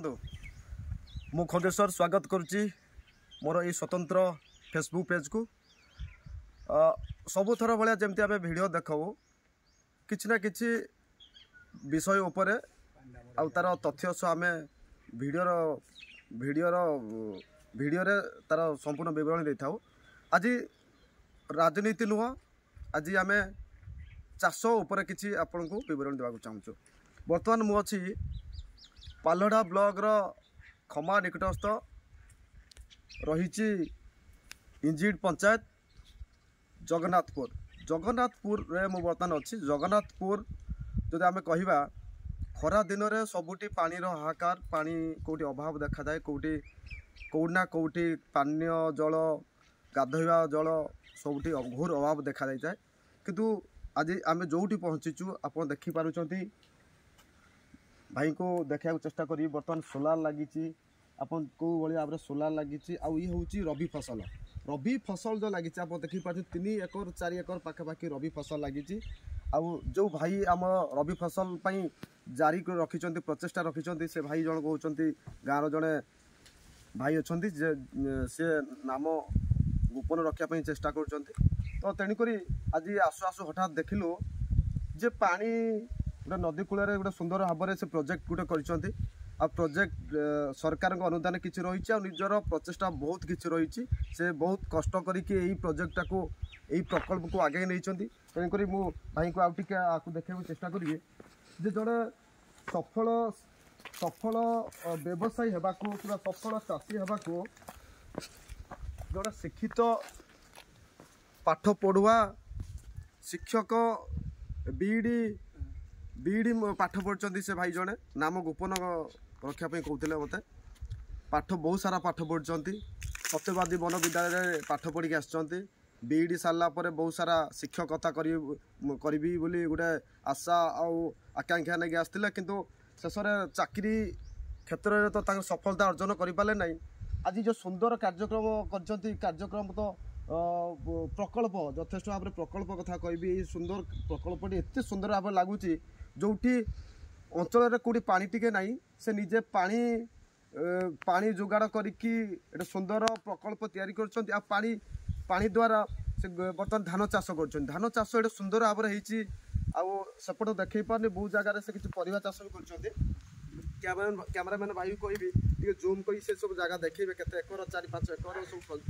मु खगेश्वर स्वागत करुच्ची मोर ये स्वतंत्र फेसबुक पेज को सबुथर भाया जमी आम भिड देखाऊ कि ना कि विषय उपरे आउ तार तथ्य सह आम भिडियो तार संपूर्ण विवरण दे था। आज राजनीति नुह आज आम चाष उपर कि आपण को विवरण देवा चाहूँ। बर्तमान मुझे पालहड़ा ब्लॉक खमा निकटस्थ रही इंजिड पंचायत जगन्नाथपुर रे मु बर्तमान अच्छी जगन्नाथपुर जदि आम कहवा खरा दिन में सबुटी पानी हाहाकार पानी कौटी अभाव देखा जाए कौटिना कौटी पानीय जल गाधोवा जल सबुटी घोर अभाव देखा जाए किंतु आज आम जोटी पहुँचीचु आप देखिपुं भाई को देखा चेष्टा करी बर्तमान सोलार लगी आपन को भाव सोलार लगी आउ ये हूँ रबी फसल जो लगी आप देखिपुं 3 एकर 4 एकर पाखापाखि रबी फसल लगी आउ जो भाई आम रबी फसल जारी रखिंट प्रचेषा रखिंट से भाई जन कहते गाँव जड़े भाई अच्छा सी नाम गोपन रखापी चेष्टा कर तो तेणुक आज आसु आसु हठात देखिलु जे पानी गोटे नदी कूल गोटे सुंदर भाव से प्रोजेक्ट गोटे कर प्रोजेक्ट सरकार अनुदान किसी रही निजर प्रचेषा बहुत किसी रही से बहुत कष्ट करके प्रोजेक्टा को यही प्रकल्प को आगे नहीं तेणुक मु भाई को आउटे देखा चेष्टा करी जे जड़े सफल सफल व्यवसायी होगा पूरा सफल चाषी होगा जोड़ा शिक्षित पाठ पढ़ुआ शिक्षक बीडी पाठ पढ़ी से भाई जड़े नाम गोपन रखापी कहते मत पाठ बहुत सारा पाठ पढ़ी सत्यवादी वन विद्यालय पाठ पढ़ी आसती बीडी सारा बहुत सारा शिक्षकता करी बोली गोटे आशा आकांक्षा नहीं आसला किंतु शेष चाकरी क्षेत्र में तो सफलता अर्जन करें ना। आज जो सुंदर कार्यक्रम कार्यक्रम तो प्रकल्प यथेष भाव में प्रकल्प कथा कहि सुंदर प्रकल्पटी एत सुंदर भाव लगुच जो अंचल कौटी पानी टिके ना से निजे पानी जोगाड़ करके सुंदर प्रकल्प तैयारी कर पानी द्वारा से बर्तमान धान चाष कर चाष ये सुंदर भाव में सेपट देखे पारे बहुत जगह से किसी परिवा चाष भी कर कैमरामैन भाई कहि जूम कर से सब जगह देखेबे केते एकर 4-5 एकर सब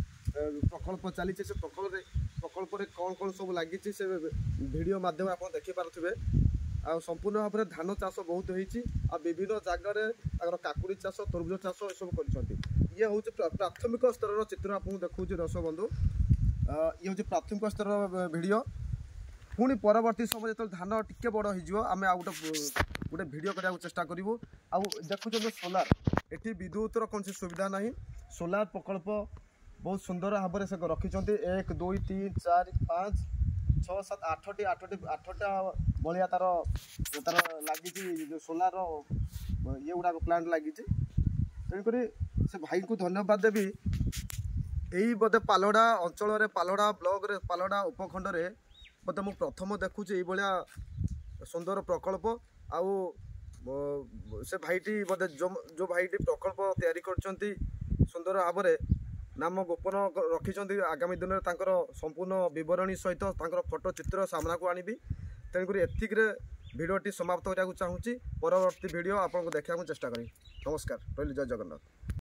प्रकल्प चली से प्रकल्प कौन कौन सब लगी से वीडियो माध्यम आप देखी पारे आ संपूर्ण भाव में धान चाष बहुत होती विभिन्न जगह काकुड़ी चाष तरबुज चाष ये सब कर हूँ प्राथमिक स्तर चित्र आपको देखा दर्शक बंधु ये हूँ प्राथमिक स्तर वीडियो पुणी परवर्ती समय जो धान टिके बड़ होमें आउ गोटे वीडियो करने चेष्टा करूँ आउ देखुं सोलार एटी विद्युतर कौन सुविधा ना सोलार प्रकल्प बहुत सुंदर भाव से रखिंट 1 2 3 4 5 6 7 8टा भाया तार लगी सोलार ये गुड़ा प्लांट लगी तेणुक से भाई को धन्यवाद देवी यही बोधे पालहड़ा अंचल पालहड़ा ब्लॉक पालहड़ा उपखंड में बोधे मुझे प्रथम देखुची भाया सुंदर प्रकल्प आउ से भाईटी बोधे जो भाईटी प्रकल्प तैयारी करछंती सुंदर भाव में नाम गोपन रखिंट आगामी दिन में संपूर्ण बरणी सहित फोटो चित्र सामना को आनी तेणुक एतिक भिडियोटी समाप्त करने चाहूँगी परवर्ती भिडियो आपको देखा चेष्टा करी। नमस्कार रही जय जगन्नाथ।